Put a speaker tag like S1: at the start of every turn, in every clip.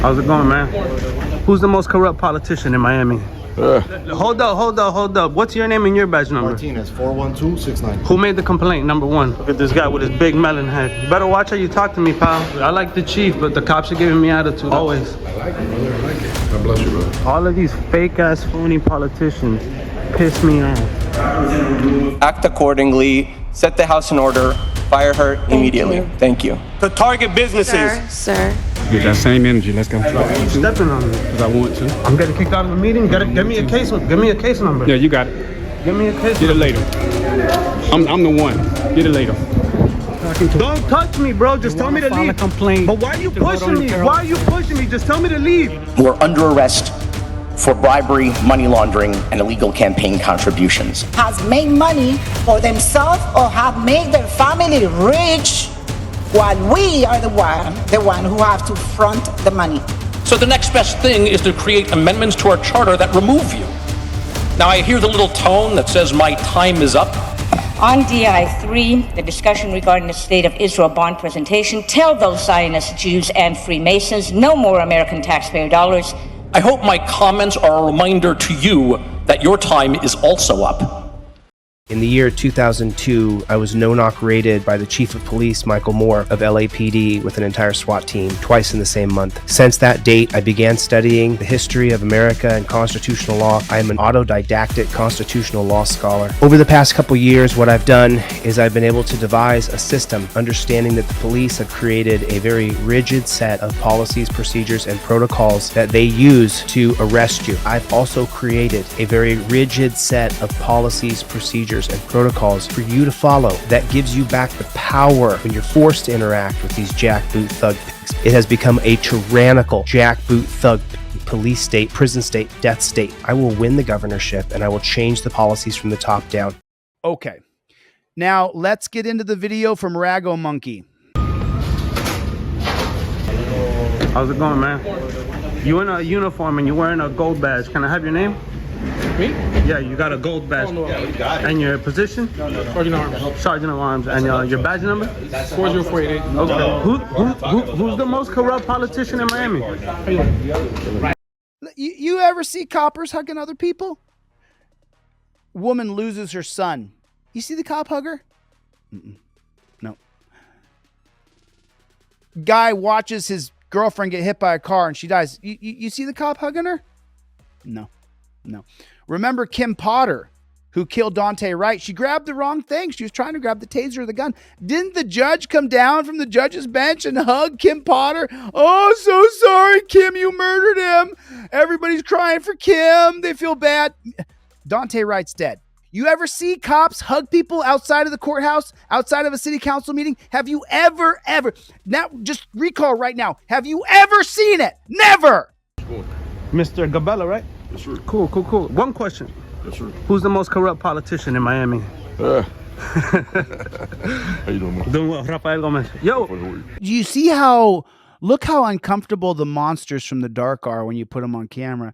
S1: How's it going, man? Who's the most corrupt politician in Miami? Hold up. What's your name and your badge number?
S2: Martinez, 41269.
S1: Who made the complaint? Number one. Look at this guy with his big melon head. You better watch how you talk to me, pal. I like the chief, but the cops are giving me attitude. Always.
S2: I like it, brother. I like it. God bless you, brother.
S1: All of these fake-ass, phony politicians piss me off.
S3: Act accordingly, set the house in order, fire her immediately. Thank you.
S1: To target businesses.
S4: Sir.
S5: Get that same energy. Let's go.
S1: You're stepping on me.
S5: Because I want to.
S1: I'm getting kicked out of the meeting. Give me a case. Give me a case number.
S5: Yeah, you got it.
S1: Give me a case.
S5: Get it later. I'm the one. Get it later.
S1: Don't touch me, bro. Just tell me to leave. But why are you pushing me? Why are you pushing me? Just tell me to leave.
S6: Who are under arrest for bribery, money laundering, and illegal campaign contributions.
S7: Has made money for themselves or have made their family rich, while we are the one who have to front the money.
S8: So the next best thing is to create amendments to our charter that remove you. Now I hear the little tone that says my time is up.
S9: On DI 3, the discussion regarding the State of Israel bond presentation, tell those Zionist Jews and Freemasons no more American taxpayer dollars.
S8: I hope my comments are a reminder to you that your time is also up.
S10: In the year 2002, I was no-knock raided by the Chief of Police, Michael Moore, of LAPD with an entire SWAT team, twice in the same month. Since that date, I began studying the history of America and constitutional law. I am an autodidactic constitutional law scholar. Over the past couple years, what I've done is I've been able to devise a system, understanding that the police have created a very rigid set of policies, procedures, and protocols that they use to arrest you. I've also created a very rigid set of policies, procedures, and protocols for you to follow that gives you back the power when you're forced to interact with these jackboot thug pigs. It has become a tyrannical jackboot thug police state, prison state, death state. I will win the governorship and I will change the policies from the top down.
S11: Okay. Now let's get into the video from Ragomonkey.
S1: How's it going, man? You in a uniform and you're wearing a gold badge. Can I have your name?
S5: Me?
S1: Yeah, you got a gold badge. And your position?
S5: Sergeant of Arms.
S1: Sergeant of Arms. And your badge number?
S5: 40488.
S1: Okay. Who's the most corrupt politician in Miami?
S11: You ever see coppers hugging other people? Woman loses her son. You see the cop hugger? No. Guy watches his girlfriend get hit by a car and she dies. You see the cop hugging her? No. Remember Kim Potter, who killed Dante Wright? She grabbed the wrong thing. She was trying to grab the taser or the gun. Didn't the judge come down from the judge's bench and hug Kim Potter? Oh, so sorry, Kim, you murdered him. Everybody's crying for Kim. They feel bad. Dante Wright's dead. You ever see cops hug people outside of the courthouse, outside of a city council meeting? Have you ever, now just recall right now, have you ever seen it? Never.
S1: Mr. Gabella, right?
S2: Yes, sir.
S1: Cool. One question.
S2: Yes, sir.
S1: Who's the most corrupt politician in Miami?
S2: How you doing, man?
S1: Doing well, Rafael Gomez. Yo.
S11: You see look how uncomfortable the monsters from the dark are when you put them on camera.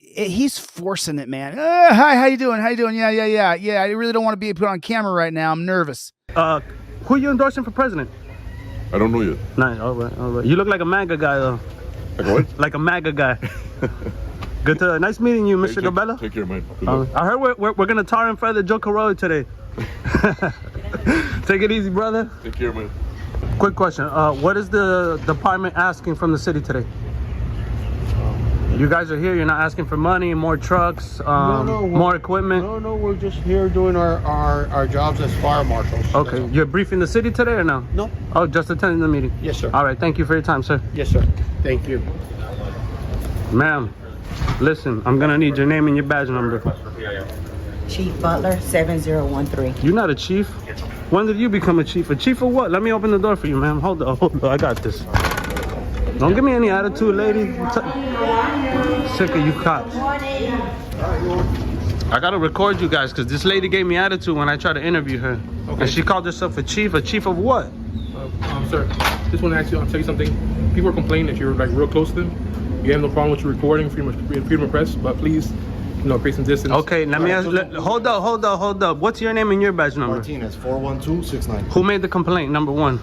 S11: He's forcing it, man. Hi, how you doing? Yeah. I really don't want to be put on camera right now. I'm nervous.
S1: Who are you endorsing for president?
S2: I don't know yet.
S1: Nice. All right. You look like a MAGA guy, though.
S2: Like what?
S1: Like a MAGA guy. Nice meeting you, Mr. Gabella.
S2: Take care, man.
S1: I heard we're gonna tar and feather Joe Carollo today. Take it easy, brother.
S2: Take care, man.
S1: Quick question. What is the department asking from the city today? You guys are here. You're not asking for money, more trucks, more equipment.
S12: No, we're just here doing our jobs as fire marshals.
S1: Okay. You're briefing the city today or no?
S12: No.
S1: Oh, just attending the meeting.
S12: Yes, sir.
S1: All right. Thank you for your time, sir.
S12: Yes, sir. Thank you.
S1: Ma'am, listen, I'm gonna need your name and your badge number.
S7: Chief Butler, 7013.
S1: You're not a chief. When did you become a chief? A chief of what? Let me open the door for you, ma'am. Hold on. I got this. Don't give me any attitude, lady. Sick of you cops. I gotta record you guys because this lady gave me attitude when I tried to interview her. Okay. And she called herself a chief. A chief of what?
S5: Sir, just want to ask you, I'll tell you something. People are complaining if you're like real close to them. You have no problem with your recording, freedom of press, but please, create some distance.
S1: Okay, let me ask. Hold up. What's your name and your badge number?
S2: Martinez, 41269.
S1: Who made the complaint? Number one.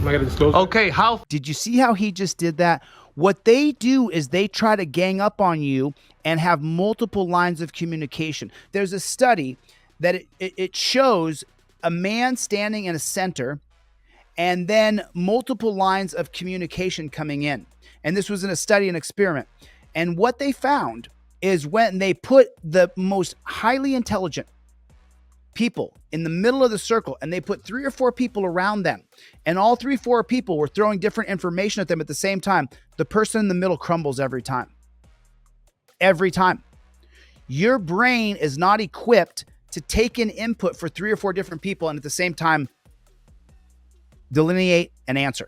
S5: I gotta disclose.
S1: Okay, how?
S11: Did you see how he just did that? What they do is they try to gang up on you and have multiple lines of communication. There's a study that it shows a man standing in a center and then multiple lines of communication coming in. And this was in a study, an experiment. And what they found is when they put the most highly intelligent people in the middle of the circle and they put 3 or 4 people around them, and all 3 or 4 people were throwing different information at them at the same time, the person in the middle crumbles every time. Every time. Your brain is not equipped to take in input for 3 or 4 different people and at the same time delineate an answer.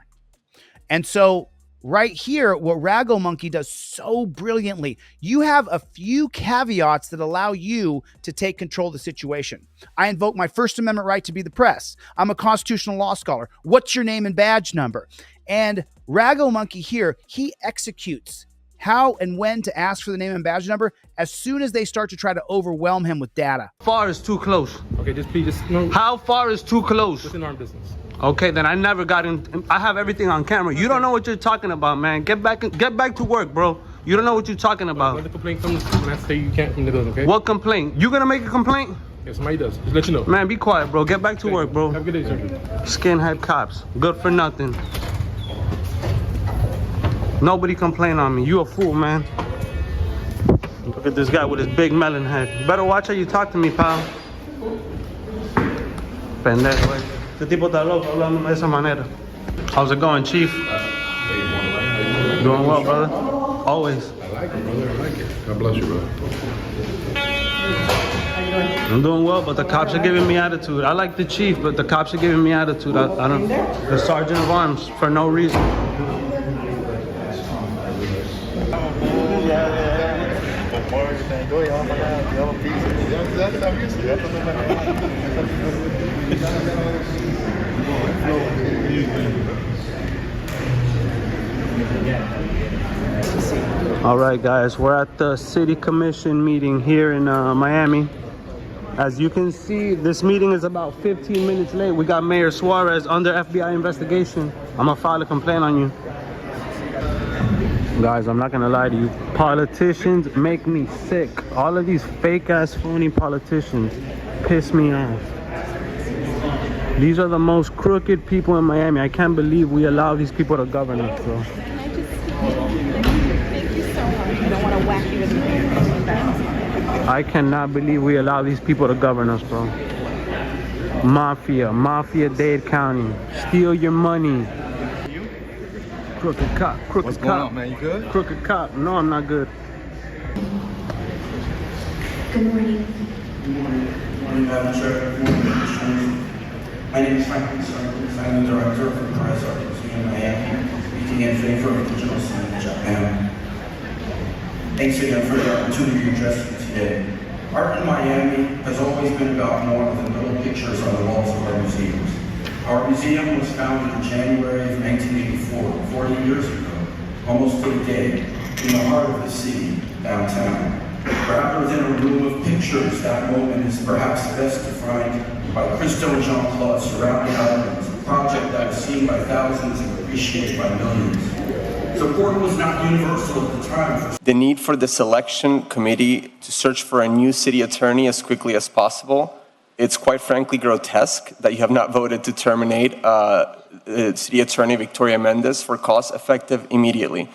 S11: And so right here, what ragomonkey does so brilliantly, you have a few caveats that allow you to take control of the situation. I invoke my First Amendment right to be the press. I'm a constitutional law scholar. What's your name and badge number? And ragomonkey here, he executes how and when to ask for the name and badge number as soon as they start to try to overwhelm him with data.
S1: How far is too close?
S5: Okay, just no.
S1: How far is too close?
S5: Within arm distance.
S1: Okay, then I never got in. I have everything on camera. You don't know what you're talking about, man. Get back to work, bro. You don't know what you're talking about.
S5: When the complaint comes, when I say you can't from the building, okay?
S1: What complaint? You gonna make a complaint?
S5: Yeah, somebody does. Just let you know.
S1: Man, be quiet, bro. Get back to work, bro.
S5: Have a good day, sir.
S1: Skinhead cops. Good for nothing. Nobody complain on me. You a fool, man. Look at this guy with his big melon head. Better watch how you talk to me, pal. Pendejo, eh. Este tipo está loco hablando de esa manera. How's it going, Chief? Doing well, brother? Always.
S2: I like it, brother. I like it. God bless you, brother.
S1: I'm doing well, but the cops are giving me attitude. I like the chief, but the cops are giving me attitude. I don't. The sergeant of arms for no reason. All right, guys, we're at the city commission meeting here in Miami. As you can see, this meeting is about 15 minutes late. We got Mayor Suarez under FBI investigation. I'm gonna file a complaint on you. Guys, I'm not gonna lie to you. Politicians make me sick. All of these fake ass phony politicians piss me off. These are the most crooked people in Miami. I can't believe we allow these people to govern us, bro. I cannot believe we allow these people to govern us, bro. Mafia, Dade County. Steal your money. Crooked cop, crooked
S2: What's
S1: cop.
S2: going on, man? You good?
S1: Crooked cop. No, I'm not good.
S4: Good morning. Good morning, Madam Chair. Good morning, Commissioners. My name is Franklin Sarkis. I'm the director of the Price Art Museum in Miami, speaking in favor of digital cinema in Japan. Thanks again for the opportunity to address you today. Art in Miami has always been about more than little pictures on the walls of our museums. Our museum was founded in January of 1984, 40 years ago, almost to the day, in the heart of the city, downtown. Rather than a room of pictures, that moment is perhaps best defined by Christo and Jean-Claude's Surrounding Elements, a project that was seen by thousands and appreciated by millions. Support was not universal at the time.
S3: The need for the selection committee to search for a new city attorney as quickly as possible. It's quite frankly grotesque that you have not voted to terminate City Attorney Victoria Mendez for cause effective immediately.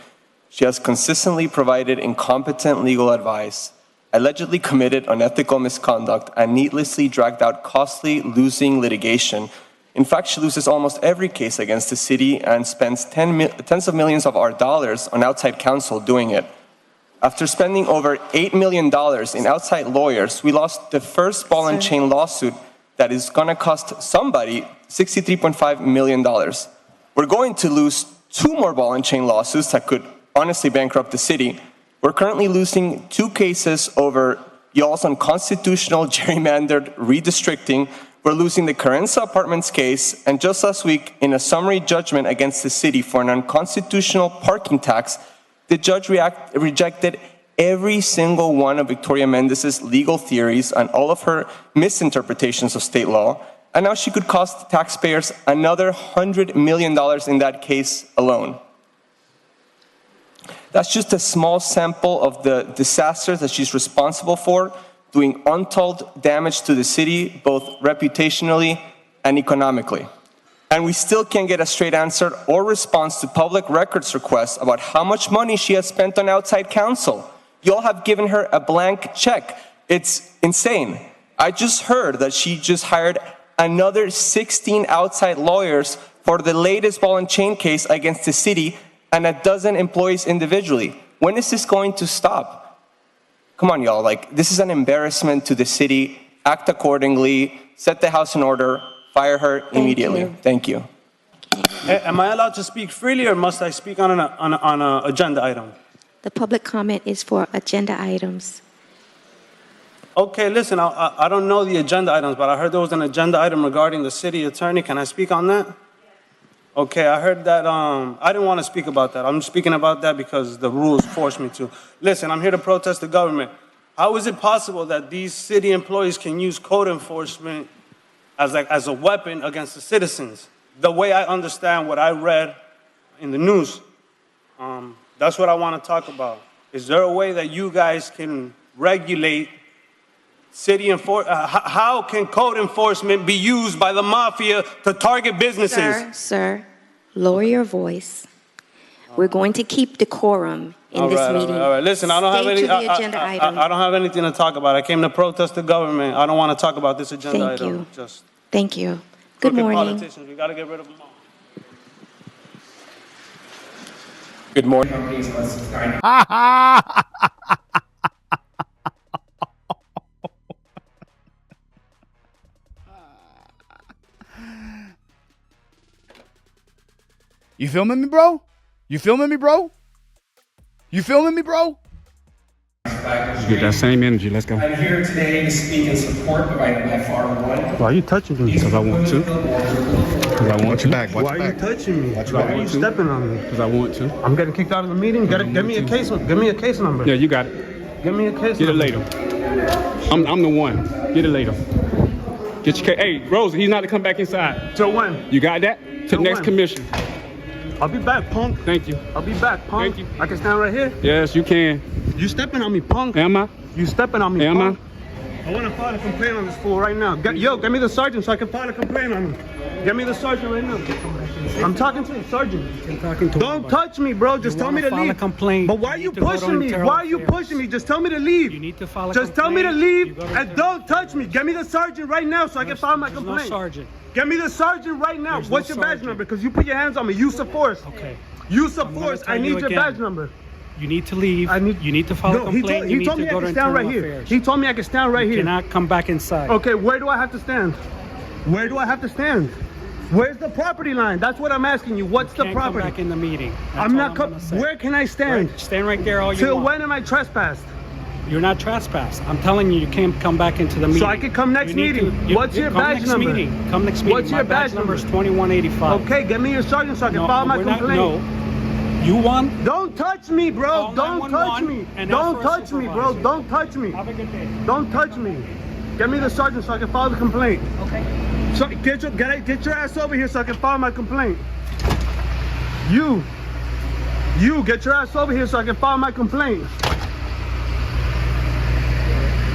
S3: She has consistently provided incompetent legal advice, allegedly committed unethical misconduct, and needlessly dragged out costly, losing litigation. In fact, she loses almost every case against the city and spends tens of millions of our dollars on outside counsel doing it. After spending over $8 million in outside lawyers, we lost the first ball and chain lawsuit that is going to cost somebody $63.5 million. We're going to lose 2 more ball and chain lawsuits that could honestly bankrupt the city. We're currently losing 2 cases over y'all's unconstitutional gerrymandered redistricting. We're losing the Carenza Apartments case, and just last week, in a summary judgment against the city for an unconstitutional parking tax, the judge rejected every single one of Victoria Mendez's legal theories and all of her misinterpretations of state law, and now she could cost taxpayers another $100 million in that case alone. That's just a small sample of the disasters that she's responsible for, doing untold damage to the city, both reputationally and economically. And we still can't get a straight answer or response to public records requests about how much money she has spent on outside counsel. Y'all have given her a blank check. It's insane. I just heard that she just hired another 16 outside lawyers for the latest ball and chain case against the city and a dozen employees individually. When is this going to stop? Come on, y'all. Like, this is an embarrassment to the city. Act accordingly. Set the house in order. Fire her immediately. Thank you.
S1: Am I allowed to speak freely, or must I speak on an agenda item?
S13: The public comment is for agenda items.
S1: Okay, listen, I don't know the agenda items, but I heard there was an agenda item regarding the city attorney. Can I speak on that? Okay, I heard that, I didn't want to speak about that. I'm speaking about that because the rules forced me to. Listen, I'm here to protest the government. How is it possible that these city employees can use code enforcement as a weapon against the citizens? The way I understand what I read in the news, that's what I want to talk about. Is there a way that you guys can regulate city how can code enforcement be used by the mafia to target businesses?
S13: Sir, lower your voice. We're going to keep decorum in this meeting.
S1: All right. Listen, I don't have any.
S13: I
S1: don't have anything to talk about. I came to protest the government. I don't want to talk about this agenda item.
S13: Thank you. Good morning.
S1: Politicians, we got to get rid of them all.
S3: Good morning.
S11: You filming me, bro? You filming me, bro? You filming me, bro?
S14: Get that same energy. Let's go.
S15: I'm here today to speak in support of item FR1.
S1: Why are you touching me?
S14: Because I want to. Because I want to.
S1: Why are you touching me? Why are you stepping on me?
S14: Because I want to.
S1: I'm getting kicked out of the meeting. Give me a case. Give me a case number.
S14: Yeah, you got it.
S1: Give me a case.
S14: Get it later. I'm the one. Get it later. Get your case. Hey, Rose, he's not to come back inside.
S1: Till when?
S14: You got that? To the next commission.
S1: I'll be back, punk.
S14: Thank you.
S1: I'll be back, punk.
S14: Thank you.
S1: I can stand right here.
S14: Yes, you can.
S1: You stepping on me, punk.
S14: Am I?
S1: You stepping on me,
S14: Am
S1: punk. I want to file a complaint on this fool right now. Yo, get me the sergeant so I can file a complaint on him. Get me the sergeant right now. I'm talking to the sergeant. Don't touch me, bro. Just tell me to leave. But why are you pushing me? Why are you pushing me? Just tell me to leave. You need to file a complaint. Just tell me to leave and don't touch me. Get me the sergeant right now so I can file my complaint.
S16: No sergeant.
S1: Get me the sergeant right now. What's your badge number? Because you put your hands on me. Use of force.
S16: Okay.
S1: Use of force. I need your badge number.
S16: You need to leave. You need to file a complaint.
S1: He told me I can stand right here. He told me I can stand right here.
S16: You cannot come back inside.
S1: Okay, where do I have to stand? Where do I have to stand? Where's the property line? That's what I'm asking you. What's the property?
S16: Come back in the meeting.
S1: I'm not. Where can I stand?
S16: Stand right there all you want.
S1: Till when am I trespassed?
S16: You're not trespassed. I'm telling you, you can't come back into the meeting.
S1: So I can come next meeting. What's your badge number?
S16: Come next meeting.
S1: What's your badge
S16: number? Is 2185.
S1: Okay, get me your sergeant so I can file my complaint.
S16: No. You won?
S1: Don't touch me, bro. Don't touch me. Don't touch me, bro. Don't touch me.
S16: Have a good day.
S1: Don't touch me. Get me the sergeant so I can file the complaint.
S16: Okay.
S1: So get your ass over here so I can file my complaint. You get your ass over here so I can file my complaint.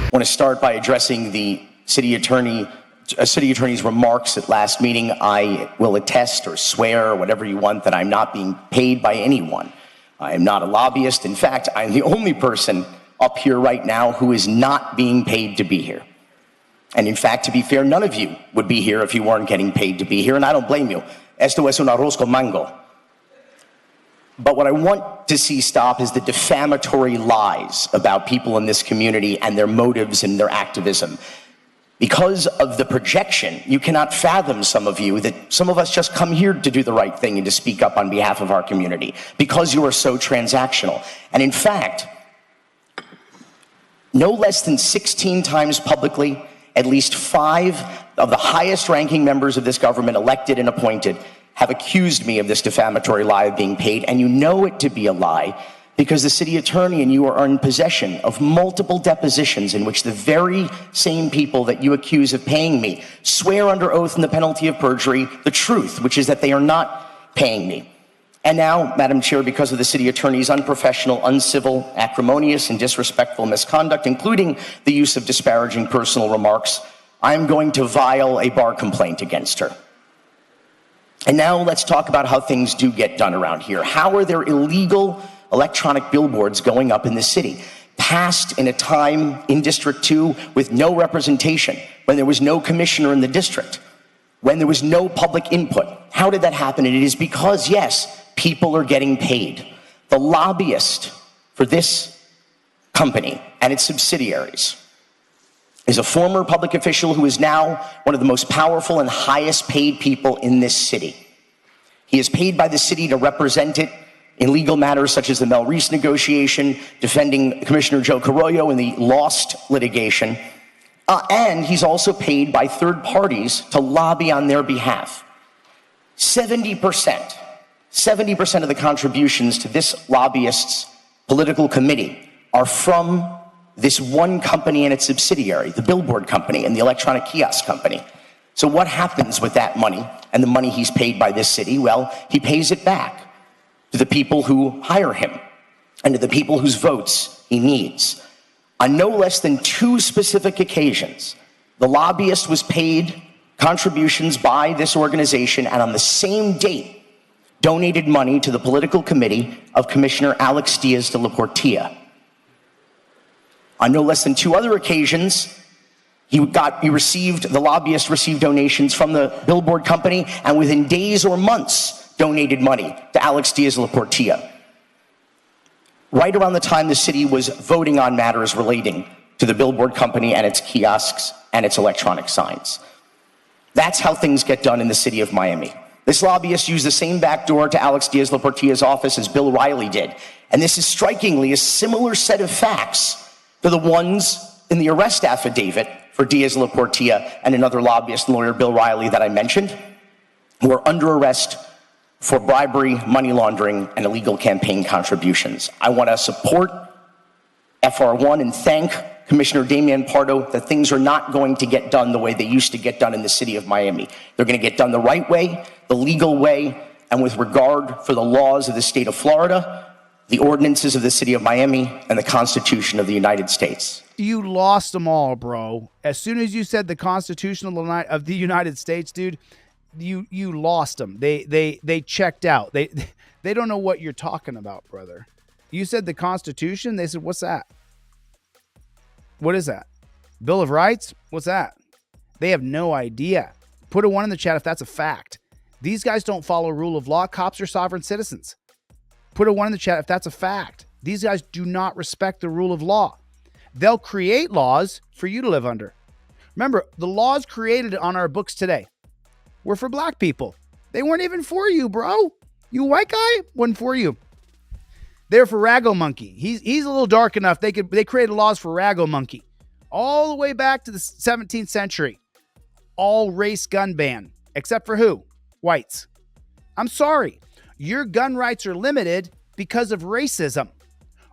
S6: I want to start by addressing the city attorney's remarks at last meeting. I will attest or swear or whatever you want that I'm not being paid by anyone. I am not a lobbyist. In fact, I'm the only person up here right now who is not being paid to be here. And in fact, to be fair, none of you would be here if you weren't getting paid to be here, and I don't blame you. Esto es un arroz con mango. But what I want to see stop is the defamatory lies about people in this community and their motives and their activism. Because of the projection, you cannot fathom, some of you, that some of us just come here to do the right thing and to speak up on behalf of our community because you are so transactional. And in fact, no less than 16 times publicly, at least 5 of the highest ranking members of this government, elected and appointed, have accused me of this defamatory lie of being paid, and you know it to be a lie because the city attorney and you are in possession of multiple depositions in which the very same people that you accuse of paying me swear under oath in the penalty of perjury the truth, which is that they are not paying me. And now, Madam Chair, because of the city attorney's unprofessional, uncivil, acrimonious, and disrespectful misconduct, including the use of disparaging personal remarks, I'm going to file a bar complaint against her. And now let's talk about how things do get done around here. How are there illegal electronic billboards going up in the city? Passed in a time in District 2 with no representation, when there was no commissioner in the district, when there was no public input. How did that happen? And it is because, yes, people are getting paid. The lobbyist for this company and its subsidiaries is a former public official who is now one of the most powerful and highest paid people in this city. He is paid by the city to represent it in legal matters such as the Mel Reese negotiation, defending Commissioner Joe Carollo in the Lost litigation, and he's also paid by third parties to lobby on their behalf. 70% of the contributions to this lobbyist's political committee are from this one company and its subsidiary, the billboard company and the electronic kiosk company. So what happens with that money and the money he's paid by this city? Well, he pays it back to the people who hire him and to the people whose votes he needs. On no less than 2 specific occasions, the lobbyist was paid contributions by this organization, and on the same date, donated money to the political committee of Commissioner Alex Diaz de la Portilla. On no less than 2 other occasions, the lobbyist received donations from the billboard company, and within days or months, donated money to Alex Diaz de la Portilla. Right around the time the city was voting on matters relating to the billboard company and its kiosks and its electronic signs. That's how things get done in the city of Miami. This lobbyist used the same back door to Alex Diaz de la Portilla's office as Bill Riley did. And this is strikingly a similar set of facts to the ones in the arrest affidavit for Diaz de la Portilla and another lobbyist and lawyer, Bill Riley, that I mentioned, who are under arrest for bribery, money laundering, and illegal campaign contributions. I want to support FR1 and thank Commissioner Damian Pardo that things are not going to get done the way they used to get done in the city of Miami. They're going to get done the right way, the legal way, and with regard for the laws of the state of Florida, the ordinances of the city of Miami, and the Constitution of the United States.
S11: You lost them all, bro. As soon as you said the Constitution of the United States, dude, you lost them. They checked out. They don't know what you're talking about, brother. You said the Constitution. They said, what's that? What is that? Bill of Rights? What's that? They have no idea. Put a 1 in the chat if that's a fact. These guys don't follow rule of law. Cops are sovereign citizens. Put a 1 in the chat if that's a fact. These guys do not respect the rule of law. They'll create laws for you to live under. Remember, the laws created on our books today were for black people. They weren't even for you, bro. You white guy, wasn't for you. They're for ragomonkey. He's a little dark enough. They created laws for ragomonkey all the way back to the 17th century. All race gun ban, except for who? Whites. I'm sorry. Your gun rights are limited because of racism.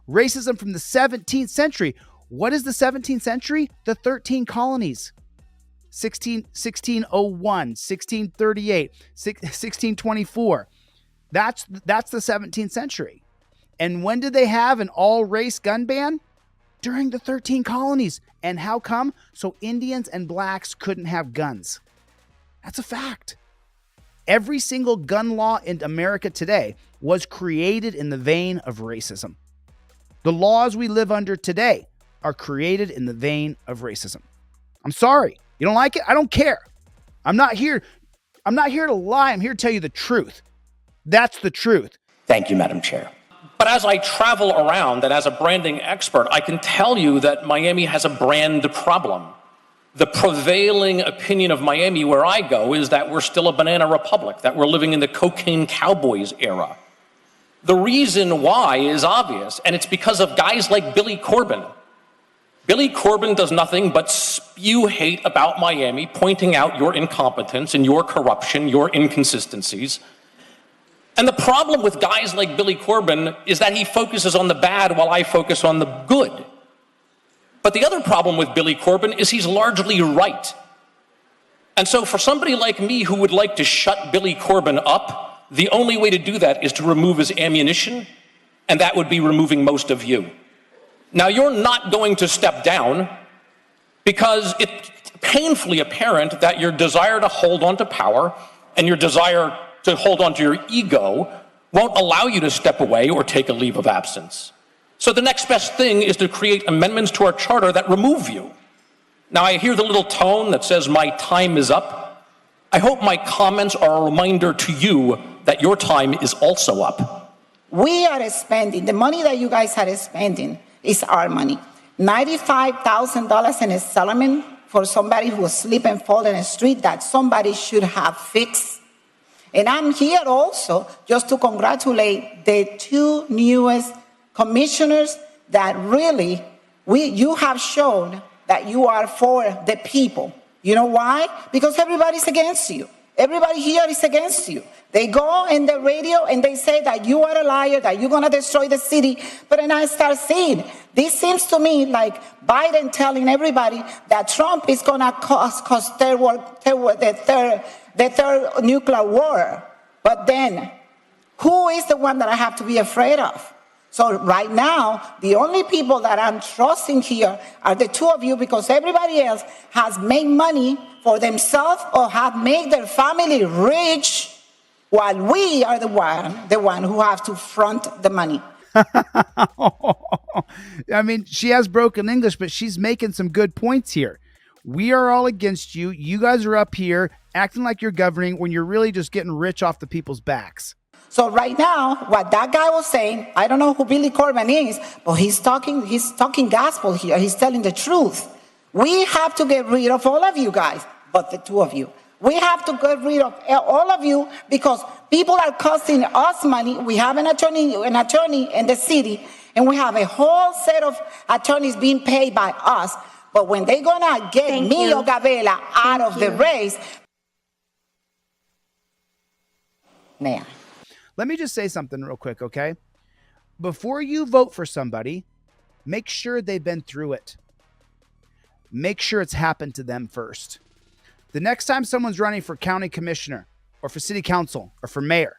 S11: Racism from the 17th century. What is the 17th century? The 13 colonies. 1601, 1638, 1624. That's the 17th century. And when did they have an all-race gun ban? During the 13 colonies. And how come? So Indians and blacks couldn't have guns. That's a fact. Every single gun law in America today was created in the vein of racism. The laws we live under today are created in the vein of racism. I'm sorry. You don't like it? I don't care. I'm not here to lie. I'm here to tell you the truth. That's the truth.
S6: Thank you, Madam Chair.
S8: But as I travel around and as a branding expert, I can tell you that Miami has a brand problem. The prevailing opinion of Miami where I go is that we're still a banana republic, that we're living in the cocaine cowboys era. The reason why is obvious, and it's because of guys like Billy Corbin. Billy Corbin does nothing but spew hate about Miami, pointing out your incompetence and your corruption, your inconsistencies. And the problem with guys like Billy Corbin is that he focuses on the bad while I focus on the good. But the other problem with Billy Corbin is he's largely right. And so for somebody like me who would like to shut Billy Corbin up, the only way to do that is to remove his ammunition, and that would be removing most of you. Now, you're not going to step down because it's painfully apparent that your desire to hold on to power and your desire to hold on to your ego won't allow you to step away or take a leave of absence. So the next best thing is to create amendments to our charter that remove you. Now, I hear the little tone that says my time is up. I hope my comments are a reminder to you that your time is also up.
S7: We are spending, the money that you guys are spending is our money. $95,000 in a settlement for somebody who was slip and fall in the street that somebody should have fixed. And I'm here also just to congratulate the two newest commissioners that really, you have shown that you are for the people. You know why? Because everybody's against you. Everybody here is against you. They go in the radio and they say that you are a liar, that you're going to destroy the city. But then I start seeing, this seems to me like Biden telling everybody that Trump is going to cause the third nuclear war. But then, who is the one that I have to be afraid of? So right now, the only people that I'm trusting here are the two of you, because everybody else has made money for themselves or have made their family rich, while we are the one who have to front the money.
S11: I mean, she has broken English, but she's making some good points here. We are all against you. You guys are up here acting like you're governing when you're really just getting rich off the people's backs.
S7: So right now, what that guy was saying, I don't know who Billy Corbin is, but he's talking gospel here. He's telling the truth. We have to get rid of all of you guys, but the two of you. We have to get rid of all of you because people are costing us money. We have an attorney in the city, and we have a whole set of attorneys being paid by us. But when they're gonna get me or Gabela out of the race, man.
S11: Let me just say something real quick, okay? Before you vote for somebody, make sure they've been through it. Make sure it's happened to them first. The next time someone's running for county commissioner or for city council or for mayor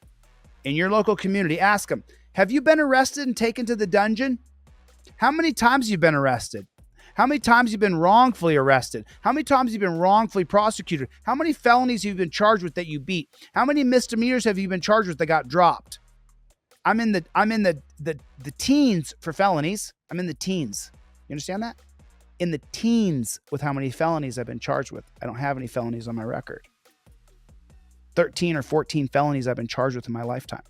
S11: in your local community, ask them, have you been arrested and taken to the dungeon? How many times have you been arrested? How many times have you been wrongfully arrested? How many times have you been wrongfully prosecuted? How many felonies have you been charged with that you beat? How many misdemeanors have you been charged with that got dropped? I'm in the teens for felonies. I'm in the teens. You understand that? In the teens with how many felonies I've been charged with. I don't have any felonies on my record. 13 or 14 felonies I've been charged with in my lifetime.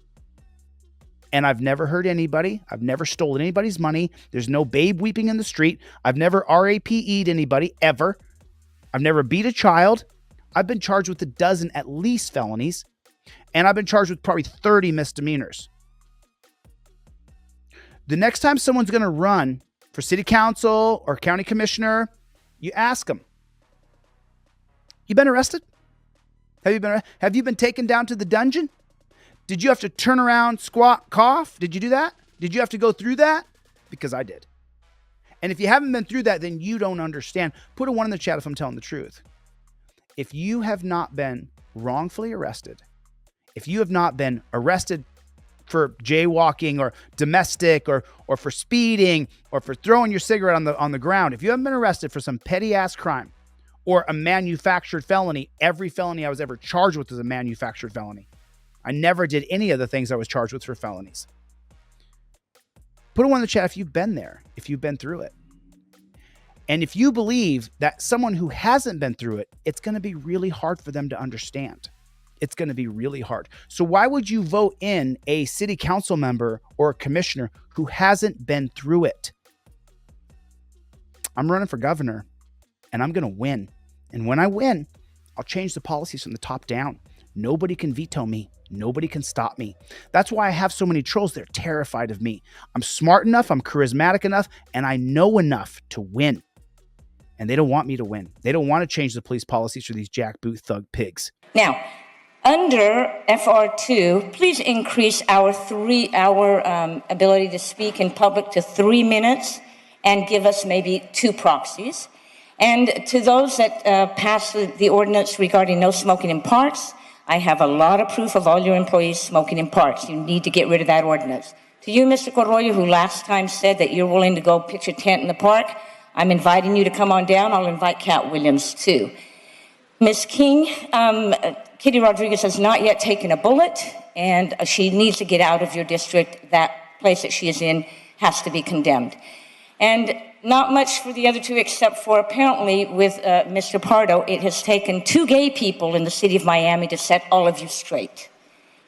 S11: And I've never hurt anybody. I've never stolen anybody's money. There's no babe weeping in the street. I've never RAPE'd anybody, ever. I've never beat a child. I've been charged with a dozen at least felonies. And I've been charged with probably 30 misdemeanors. The next time someone's going to run for city council or county commissioner, you ask them, you been arrested? Have you been taken down to the dungeon? Did you have to turn around, squat, cough? Did you do that? Did you have to go through that? Because I did. And if you haven't been through that, then you don't understand. Put a 1 in the chat if I'm telling the truth. If you have not been wrongfully arrested, if you have not been arrested for jaywalking or domestic or for speeding or for throwing your cigarette on the ground, if you haven't been arrested for some petty ass crime or a manufactured felony, every felony I was ever charged with was a manufactured felony. I never did any of the things I was charged with for felonies. Put a 1 in the chat if you've been there, if you've been through it. And if you believe that someone who hasn't been through it, it's going to be really hard for them to understand. It's going to be really hard. So why would you vote in a city council member or a commissioner who hasn't been through it? I'm running for governor and I'm going to win. And when I win, I'll change the policies from the top down. Nobody can veto me. Nobody can stop me. That's why I have so many trolls. They're terrified of me. I'm smart enough, I'm charismatic enough, and I know enough to win. And they don't want me to win. They don't want to change the police policies for these jackboot thug pigs.
S9: Now, under FR2, please increase our ability to speak in public to 3 minutes and give us maybe 2 proxies. And to those that pass the ordinance regarding no smoking in parks, I have a lot of proof of all your employees smoking in parks. You need to get rid of that ordinance. To you, Mr. Corroyo, who last time said that you're willing to go pitch a tent in the park, I'm inviting you to come on down. I'll invite Cat Williams, too. Ms. King, Kitty Rodriguez has not yet taken a bullet, and she needs to get out of your district. That place that she is in has to be condemned. And not much for the other two, except for apparently with Mr. Pardo, it has taken 2 gay people in the city of Miami to set all of you straight.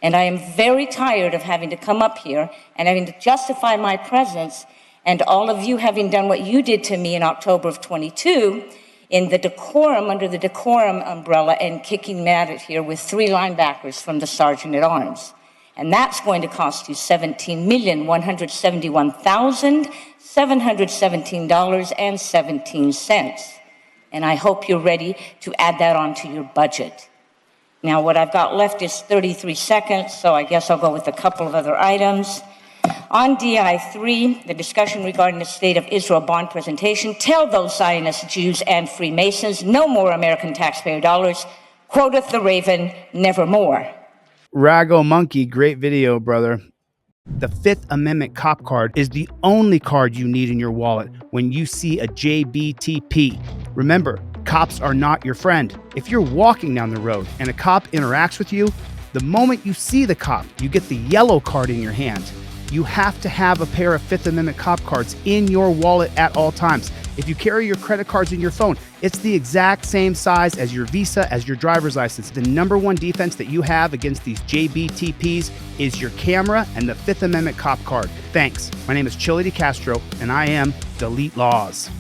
S9: And I am very tired of having to come up here and having to justify my presence, and all of you having done what you did to me in October of 22 in the decorum, under the decorum umbrella, and kicking me out of here with 3 linebackers from the Sergeant at Arms. And that's going to cost you $17,171,717.17. And I hope you're ready to add that onto your budget. Now, what I've got left is 33 seconds, so I guess I'll go with a couple of other items. On DI3, the discussion regarding the State of Israel bond presentation, tell those Zionist Jews and Freemasons, no more American taxpayer dollars. Quoteth the Raven, nevermore.
S11: Ragomonkey, great video, brother. The Fifth Amendment cop card is the only card you need in your wallet when you see a JBTP. Remember, cops are not your friend. If you're walking down the road and a cop interacts with you, the moment you see the cop, you get the yellow card in your hand. You have to have a pair of Fifth Amendment cop cards in your wallet at all times. If you carry your credit cards in your phone, it's the exact same size as your Visa, as your driver's license. The #1 defense that you have against these JBTPs is your camera and the Fifth Amendment cop card. Thanks. My name is Chili DeCastro, and I am Delete Lawz.